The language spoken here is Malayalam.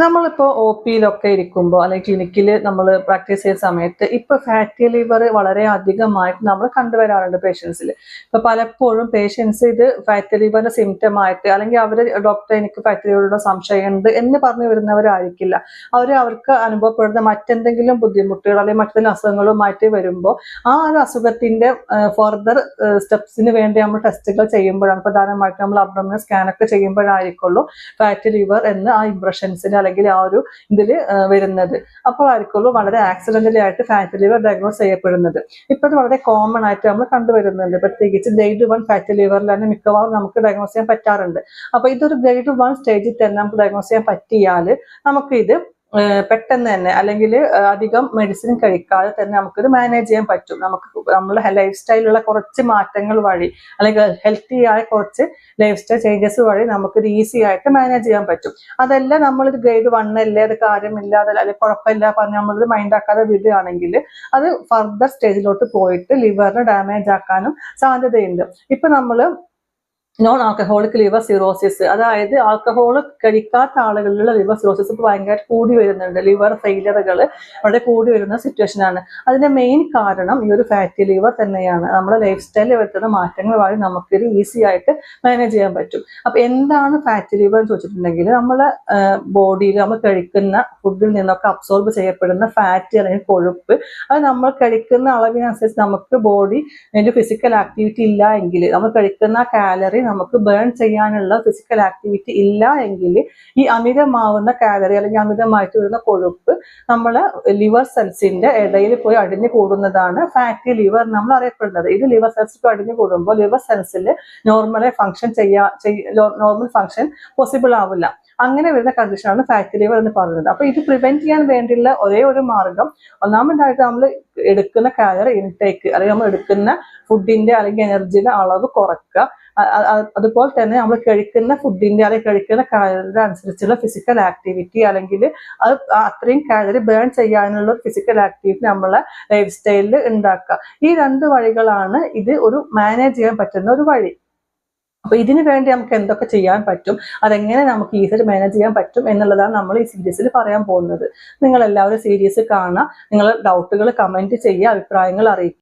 നമ്മളിപ്പോൾ ഒ പിയിലൊക്കെ ഇരിക്കുമ്പോൾ അല്ലെങ്കിൽ ക്ലിനിക്കിൽ നമ്മൾ പ്രാക്ടീസ് ചെയ്യുന്ന സമയത്ത് ഇപ്പോൾ ഫാറ്റി ലിവർ വളരെ അധികമായിട്ട് നമ്മൾ കണ്ടുവരാറുണ്ട് പേഷ്യൻസിൽ. ഇപ്പോൾ പലപ്പോഴും പേഷ്യൻസ് ഇത് ഫാറ്റി ലിവറിന്റെ സിംറ്റം ആയിട്ട് അല്ലെങ്കിൽ അവർ ഡോക്ടറെ എനിക്ക് ഫാറ്റി ലിവറുടെ സംശയമുണ്ട് എന്ന് പറഞ്ഞു വരുന്നവരായിരിക്കില്ല. അവർക്ക് അനുഭവപ്പെടുന്ന മറ്റെന്തെങ്കിലും ബുദ്ധിമുട്ടുകൾ അല്ലെങ്കിൽ മറ്റെന്തെങ്കിലും അസുഖങ്ങളുമായിട്ട് വരുമ്പോൾ ആ ഒരു അസുഖത്തിന്റെ ഫർദർ സ്റ്റെപ്സിന് വേണ്ടി നമ്മൾ ടെസ്റ്റുകൾ ചെയ്യുമ്പോഴാണ് പ്രധാനമായിട്ടും നമ്മൾ അബ്ഡോമിനൽ സ്കാനൊക്കെ ചെയ്യുമ്പോഴായിരിക്കുള്ളൂ ഫാറ്റി ലിവർ എന്ന് ആ ഇംപ്രഷൻസിൽ അല്ലെങ്കിൽ ആ ഒരു ഇതിൽ വരുന്നത്. അപ്പോഴായിരിക്കുള്ളൂ വളരെ ആക്സിഡന്റലി ആയിട്ട് ഫാറ്റി ലിവർ ഡയഗ്നോസ് ചെയ്യപ്പെടുന്നത്. ഇപ്പൊ ഇത് വളരെ കോമൺ ആയിട്ട് നമ്മൾ കണ്ടുവരുന്നുണ്ട്. പ്രത്യേകിച്ച് ഗ്രേഡ് 1 ഫാറ്റി ലിവറിൽ തന്നെ മിക്കവാറും നമുക്ക് ഡയഗ്നോസ് ചെയ്യാൻ പറ്റാറുണ്ട്. അപ്പൊ ഇതൊരു ഗ്രേഡ് 1 സ്റ്റേജിൽ തന്നെ നമുക്ക് ഡയഗ്നോസ് ചെയ്യാൻ പറ്റിയാൽ നമുക്ക് ഇത് പെട്ടെന്ന് തന്നെ അല്ലെങ്കിൽ അധികം മെഡിസിൻ കഴിക്കാതെ തന്നെ നമുക്കിത് മാനേജ് ചെയ്യാൻ പറ്റും. നമ്മുടെ ലൈഫ് സ്റ്റൈലിലുള്ള കുറച്ച് മാറ്റങ്ങൾ വഴി അല്ലെങ്കിൽ ഹെൽത്തി ആയ കുറച്ച് ലൈഫ് സ്റ്റൈൽ ചേഞ്ചസ് വഴി നമുക്കിത് ഈസി ആയിട്ട് മാനേജ് ചെയ്യാൻ പറ്റും. അതല്ല നമ്മളിത് ഗ്രേഡ് 1 അല്ലേ, അത് കാര്യമില്ലാതെ അല്ലെങ്കിൽ കുഴപ്പമില്ല പറഞ്ഞ് നമ്മളിത് മൈൻഡ് ആക്കാതെ വിടുകയാണെങ്കിൽ അത് ഫർദർ സ്റ്റേജിലോട്ട് പോയിട്ട് ലിവറിന് ഡാമേജ് ആക്കാനും സാധ്യതയുണ്ട്. ഇപ്പൊ നമ്മൾ നോൺ ആൽക്കഹോളിക് ലിവർ സിറോസിസ്, അതായത് ആൽക്കഹോൾ കഴിക്കാത്ത ആളുകളിലുള്ള ലിവർ സിറോസിസ് ഇപ്പോൾ ഭയങ്കര കൂടി വരുന്നുണ്ട്. ലിവർ ഫെയിലിയറുകൾ വളരെ കൂടി വരുന്ന സിറ്റുവേഷൻ ആണ്. അതിന്റെ മെയിൻ കാരണം ഈ ഒരു ഫാറ്റി ലിവർ തന്നെയാണ്. നമ്മുടെ ലൈഫ് സ്റ്റൈലിൽ വരുത്തുന്ന മാറ്റങ്ങൾ വഴി നമുക്കിത് ഈസി ആയിട്ട് മാനേജ് ചെയ്യാൻ പറ്റും. അപ്പൊ എന്താണ് ഫാറ്റി ലിവർ എന്ന് ചോദിച്ചിട്ടുണ്ടെങ്കിൽ നമ്മളെ ബോഡിയിൽ നമ്മൾ കഴിക്കുന്ന ഫുഡിൽ നിന്നൊക്കെ അബ്സോർബ് ചെയ്യപ്പെടുന്ന ഫാറ്റ് അല്ലെങ്കിൽ കൊഴുപ്പ്, അത് നമ്മൾ കഴിക്കുന്ന അളവിനനുസരിച്ച് നമുക്ക് ബോഡി ഫിസിക്കൽ ആക്ടിവിറ്റി ഇല്ല എങ്കിൽ, നമ്മൾ കഴിക്കുന്ന കാലറി നമുക്ക് ബേൺ ചെയ്യാനുള്ള ഫിസിക്കൽ ആക്ടിവിറ്റി ഇല്ല എങ്കിൽ ഈ അമിതമാവുന്ന കാലറി അല്ലെങ്കിൽ അമിതമായിട്ട് വരുന്ന കൊഴുപ്പ് നമ്മളെ ലിവർ സെൽസിന്റെ ഇടയിൽ പോയി അടിഞ്ഞു കൂടുന്നതാണ് ഫാറ്റി ലിവർ നമ്മൾ അറിയപ്പെടുന്നത്. ഇത് ലിവർ സെൽസ് അടിഞ്ഞു കൂടുമ്പോൾ ലിവർ സെൽസിൽ നോർമൽ ഫംഗ്ഷൻ പോസിബിൾ ആവില്ല. അങ്ങനെ വരുന്ന കണ്ടീഷനാണ് ഫാറ്റി ലിവർ എന്ന് പറയുന്നത്. അപ്പൊ ഇത് പ്രിവെന്റ് ചെയ്യാൻ വേണ്ടിയുള്ള ഒരേ ഒരു മാർഗം, ഒന്നാമതായിട്ട് നമ്മൾ എടുക്കുന്ന കാലറി ഇൻടേക്ക് അല്ലെങ്കിൽ നമ്മൾ എടുക്കുന്ന ഫുഡിന്റെ അല്ലെങ്കിൽ എനർജിയുടെ അളവ് കുറയ്ക്കുക. അതുപോലെ തന്നെ നമ്മൾ കഴിക്കുന്ന ഫുഡിന്റെ അല്ലെങ്കിൽ കഴിക്കുന്ന കാലറിയുടെ അനുസരിച്ചുള്ള ഫിസിക്കൽ ആക്ടിവിറ്റി അല്ലെങ്കിൽ അത് അത്രയും കാലറി ബേൺ ചെയ്യാനുള്ള ഫിസിക്കൽ ആക്ടിവിറ്റി നമ്മളെ ലൈഫ് സ്റ്റൈലിൽ ഉണ്ടാക്കുക. ഈ 2 വഴികളാണ് ഇത് ഒരു മാനേജ് ചെയ്യാൻ പറ്റുന്ന ഒരു വഴി. അപ്പൊ ഇതിനു വേണ്ടി നമുക്ക് എന്തൊക്കെ ചെയ്യാൻ പറ്റും, അതെങ്ങനെ നമുക്ക് ഈസിലി മാനേജ് ചെയ്യാൻ പറ്റും എന്നുള്ളതാണ് നമ്മൾ ഈ സീരീസിൽ പറയാൻ പോകുന്നത്. നിങ്ങൾ എല്ലാവരും സീരീസ് കാണുക, നിങ്ങളുടെ ഡൗട്ടുകൾ കമന്റ് ചെയ്യുക, അഭിപ്രായങ്ങൾ അറിയിക്കുക.